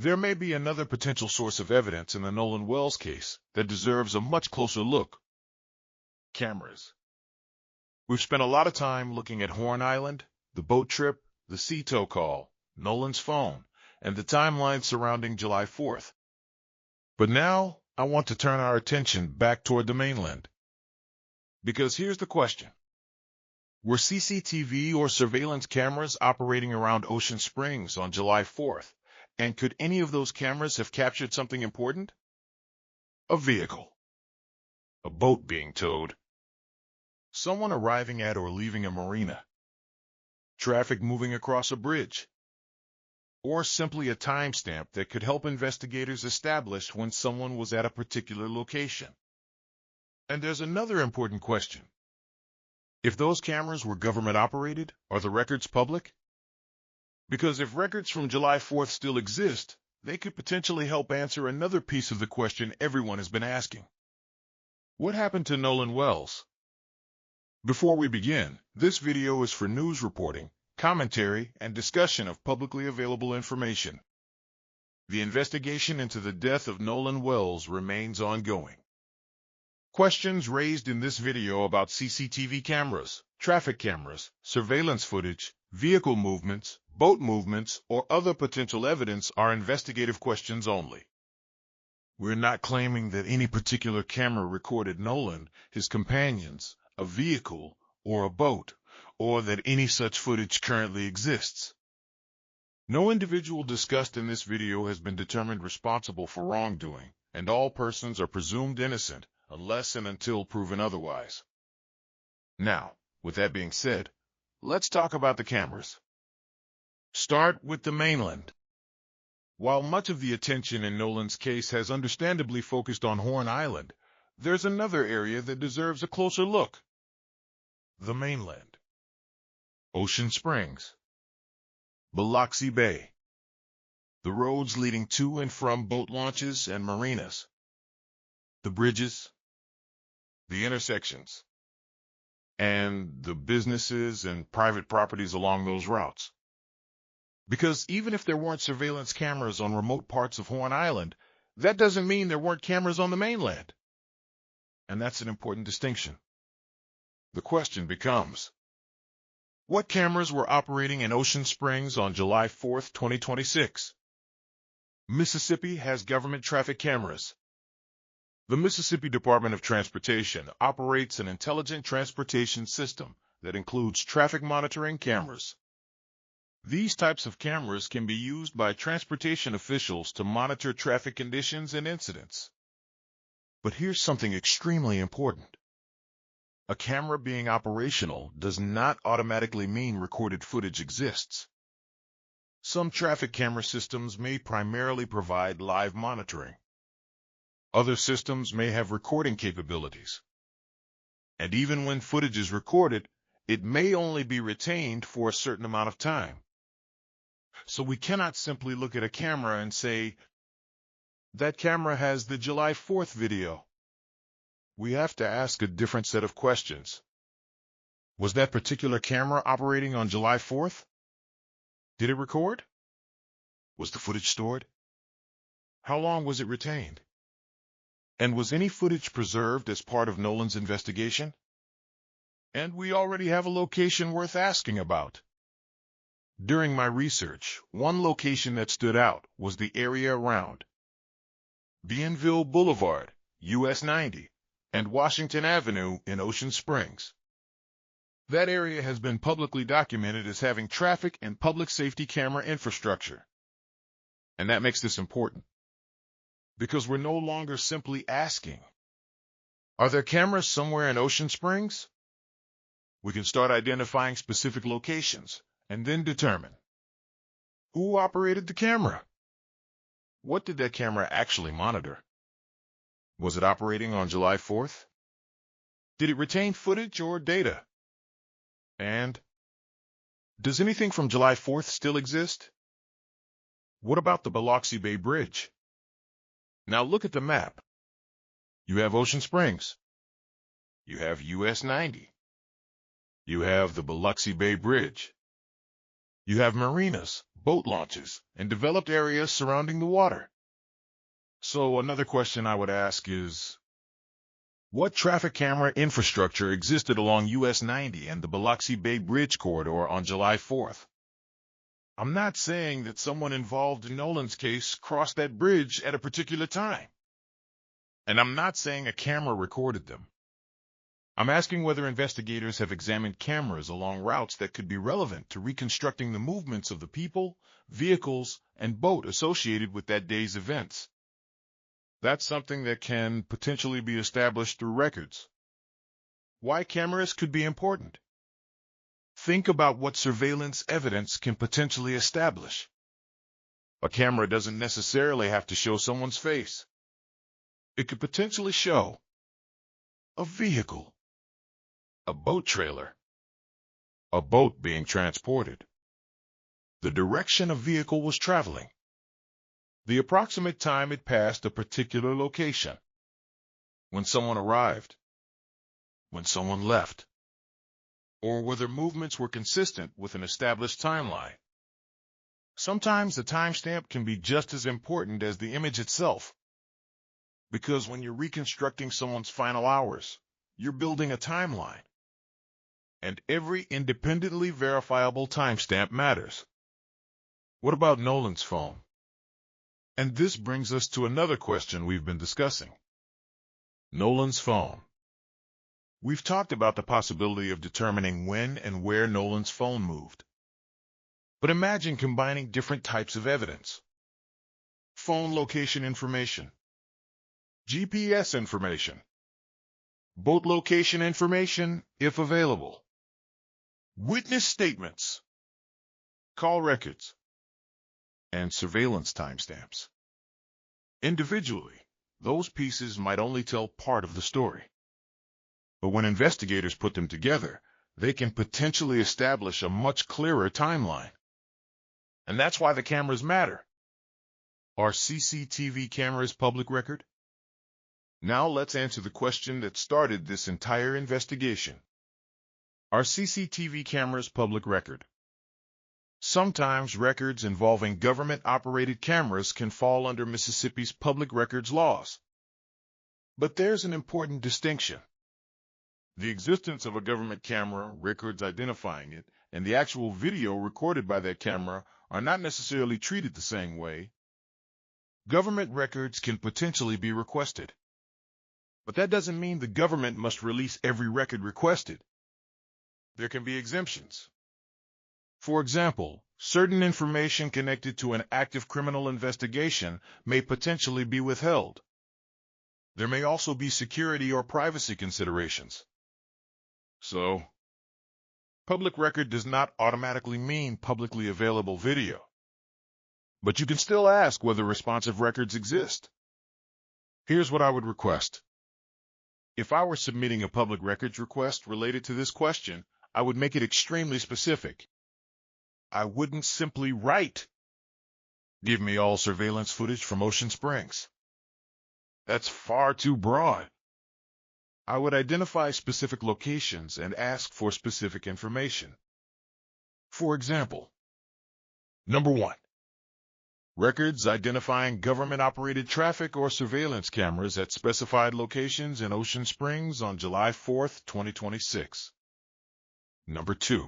There may be another potential source of evidence in the NOLAN WELLS case that deserves a much closer look. Cameras. We've spent a lot of time looking at Horn Island, the boat trip, the sea tow call, Nolan's phone, and the timeline surrounding July 4th. But now, I want to turn our attention back toward the mainland. Because here's the question. Were CCTV or surveillance cameras operating around Ocean Springs on July 4th? And could any of those cameras have captured something important? A vehicle. A boat being towed. Someone arriving at or leaving a marina. Traffic moving across a bridge. Or simply a timestamp that could help investigators establish when someone was at a particular location. And there's another important question. If those cameras were government-operated, are the records public? Because if records from July 4th still exist, they could potentially help answer another piece of the question everyone has been asking. What happened to NOLAN WELLS? Before we begin, this video is for news reporting, commentary, and discussion of publicly available information. The investigation into the death of NOLAN WELLS remains ongoing. Questions raised in this video about CCTV cameras, traffic cameras, surveillance footage, vehicle movements, boat movements, or other potential evidence are investigative questions only. We're not claiming that any particular camera recorded Nolan, his companions, a vehicle, or a boat, or that any such footage currently exists. No individual discussed in this video has been determined responsible for wrongdoing, and all persons are presumed innocent unless and until proven otherwise. Now, with that being said, let's talk about the cameras. Start with the mainland. While much of the attention in Nolan's case has understandably focused on Horn Island, there's another area that deserves a closer look. The mainland. Ocean Springs. Biloxi Bay. The roads leading to and from boat launches and marinas. The bridges. The intersections. And the businesses and private properties along those routes. Because even if there weren't surveillance cameras on remote parts of Horn Island, that doesn't mean there weren't cameras on the mainland. And that's an important distinction. The question becomes, what cameras were operating in Ocean Springs on July 4th, 2026? Mississippi has government traffic cameras. The Mississippi Department of Transportation operates an intelligent transportation system that includes traffic monitoring cameras. These types of cameras can be used by transportation officials to monitor traffic conditions and incidents. But here's something extremely important. A camera being operational does not automatically mean recorded footage exists. Some traffic camera systems may primarily provide live monitoring. Other systems may have recording capabilities. And even when footage is recorded, it may only be retained for a certain amount of time. So we cannot simply look at a camera and say, that camera has the July 4th video. We have to ask a different set of questions. Was that particular camera operating on July 4th? Did it record? Was the footage stored? How long was it retained? And was any footage preserved as part of Nolan's investigation? And we already have a location worth asking about. During my research, one location that stood out was the area around Bienville Boulevard, US 90, and Washington Avenue in Ocean Springs. That area has been publicly documented as having traffic and public safety camera infrastructure. And that makes this important. Because we're no longer simply asking, are there cameras somewhere in Ocean Springs? We can start identifying specific locations and then determine who operated the camera. What did that camera actually monitor? Was it operating on July 4th? Did it retain footage or data? And does anything from July 4th still exist? What about the Biloxi Bay Bridge? Now look at the map. You have Ocean Springs. You have US 90. You have the Biloxi Bay Bridge. You have marinas, boat launches, and developed areas surrounding the water. So another question I would ask is, what traffic camera infrastructure existed along US 90 and the Biloxi Bay Bridge corridor on July 4th? I'm not saying that someone involved in Nolan's case crossed that bridge at a particular time. And I'm not saying a camera recorded them. I'm asking whether investigators have examined cameras along routes that could be relevant to reconstructing the movements of the people, vehicles, and boat associated with that day's events. That's something that can potentially be established through records. Why cameras could be important? Think about what surveillance evidence can potentially establish. A camera doesn't necessarily have to show someone's face. It could potentially show a vehicle, a boat trailer, a boat being transported, the direction a vehicle was traveling, the approximate time it passed a particular location, when someone arrived, when someone left, or whether movements were consistent with an established timeline. Sometimes the timestamp can be just as important as the image itself, because when you're reconstructing someone's final hours, you're building a timeline. And every independently verifiable timestamp matters. What about Nolan's phone? And this brings us to another question we've been discussing. Nolan's phone. We've talked about the possibility of determining when and where Nolan's phone moved. But imagine combining different types of evidence. Phone location information, GPS information, boat location information, if available, witness statements, call records, and surveillance timestamps. Individually, those pieces might only tell part of the story. But when investigators put them together, they can potentially establish a much clearer timeline. And that's why the cameras matter. Are CCTV cameras public record? Now let's answer the question that started this entire investigation. Are CCTV cameras public record? Sometimes records involving government-operated cameras can fall under Mississippi's public records laws. But there's an important distinction. The existence of a government camera, records identifying it, and the actual video recorded by that camera are not necessarily treated the same way. Government records can potentially be requested. But that doesn't mean the government must release every record requested. There can be exemptions. For example, certain information connected to an active criminal investigation may potentially be withheld. There may also be security or privacy considerations. So, public record does not automatically mean publicly available video. But you can still ask whether responsive records exist. Here's what I would request. If I were submitting a public records request related to this question, I would make it extremely specific. I wouldn't simply write, "Give me all surveillance footage from Ocean Springs." That's far too broad. I would identify specific locations and ask for specific information. For example, number 1, records identifying government-operated traffic or surveillance cameras at specified locations in Ocean Springs on July 4th, 2026. Number 2,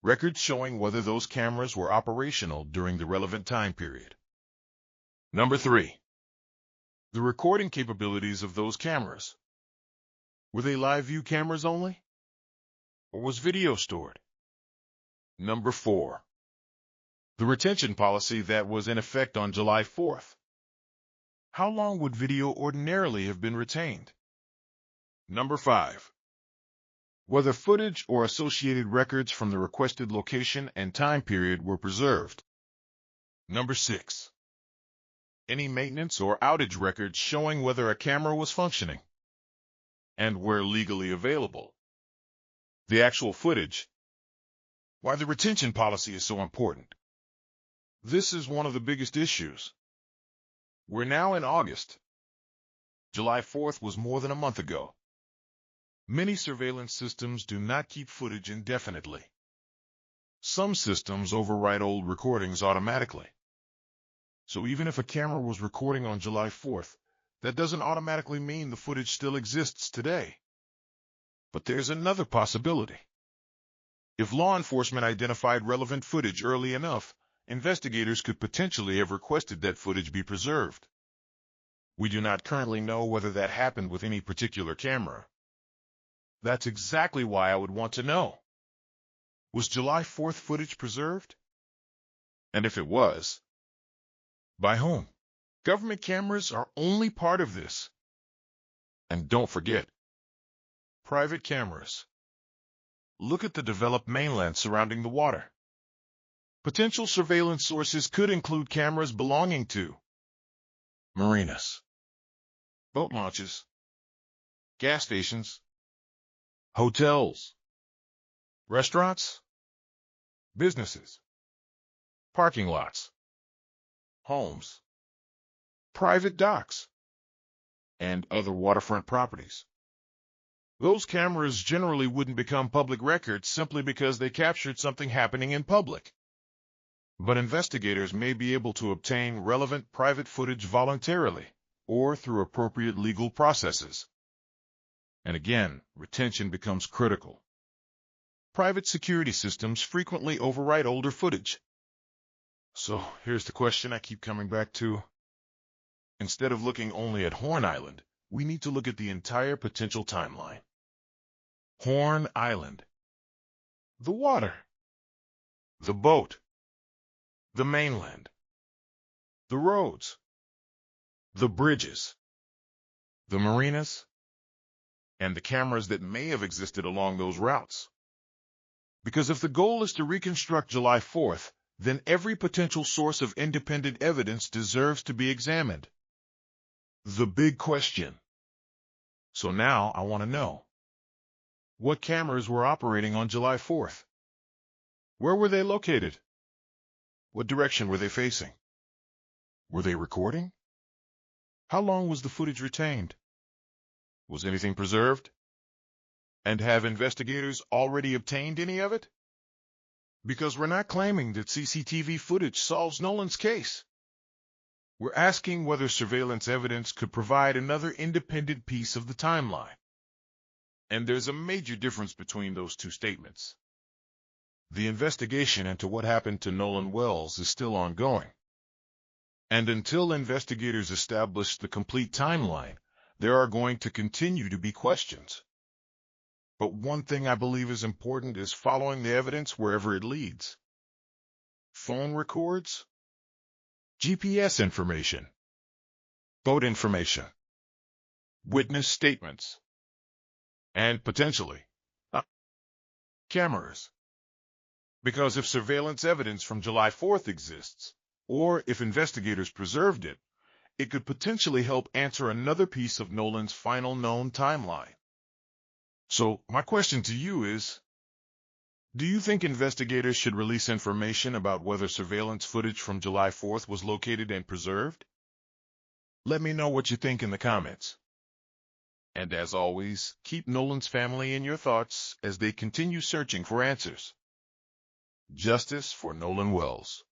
records showing whether those cameras were operational during the relevant time period. Number 3, the recording capabilities of those cameras. Were they live view cameras only? Or was video stored? Number 4, the retention policy that was in effect on July 4th. How long would video ordinarily have been retained? Number 5, whether footage or associated records from the requested location and time period were preserved. Number 6, any maintenance or outage records showing whether a camera was functioning and were legally available. The actual footage. Why the retention policy is so important. This is one of the biggest issues. We're now in August. July 4th was more than a month ago. Many surveillance systems do not keep footage indefinitely. Some systems overwrite old recordings automatically. So even if a camera was recording on July 4th, that doesn't automatically mean the footage still exists today. But there's another possibility. If law enforcement identified relevant footage early enough, investigators could potentially have requested that footage be preserved. We do not currently know whether that happened with any particular camera. That's exactly why I would want to know. Was July 4th footage preserved? And if it was, by whom? Government cameras are only part of this. And don't forget, private cameras. Look at the developed mainland surrounding the water. Potential surveillance sources could include cameras belonging to marinas, boat launches, gas stations, hotels, restaurants, businesses, parking lots, homes, private docks, and other waterfront properties. Those cameras generally wouldn't become public records simply because they captured something happening in public. But investigators may be able to obtain relevant private footage voluntarily or through appropriate legal processes. And again, retention becomes critical. Private security systems frequently overwrite older footage. So here's the question I keep coming back to. Instead of looking only at Horn Island, we need to look at the entire potential timeline. Horn Island. The water. The boat. The mainland. The roads. The bridges. The marinas. And the cameras that may have existed along those routes. Because if the goal is to reconstruct July 4th, then every potential source of independent evidence deserves to be examined. The big question. So now I want to know. What cameras were operating on July 4th? Where were they located? What direction were they facing? Were they recording? How long was the footage retained? Was anything preserved? And have investigators already obtained any of it? Because we're not claiming that CCTV footage solves Nolan's case. We're asking whether surveillance evidence could provide another independent piece of the timeline. And there's a major difference between those two statements. The investigation into what happened to Nolan Wells is still ongoing. And until investigators establish the complete timeline, there are going to continue to be questions. But one thing I believe is important is following the evidence wherever it leads. Phone records, GPS information, boat information, witness statements, and potentially cameras. Because if surveillance evidence from July 4th exists, or if investigators preserved it, it could potentially help answer another piece of Nolan's final known timeline. So my question to you is, do you think investigators should release information about whether surveillance footage from July 4th was located and preserved? Let me know what you think in the comments. And as always, keep Nolan's family in your thoughts as they continue searching for answers. Justice for Nolan Wells.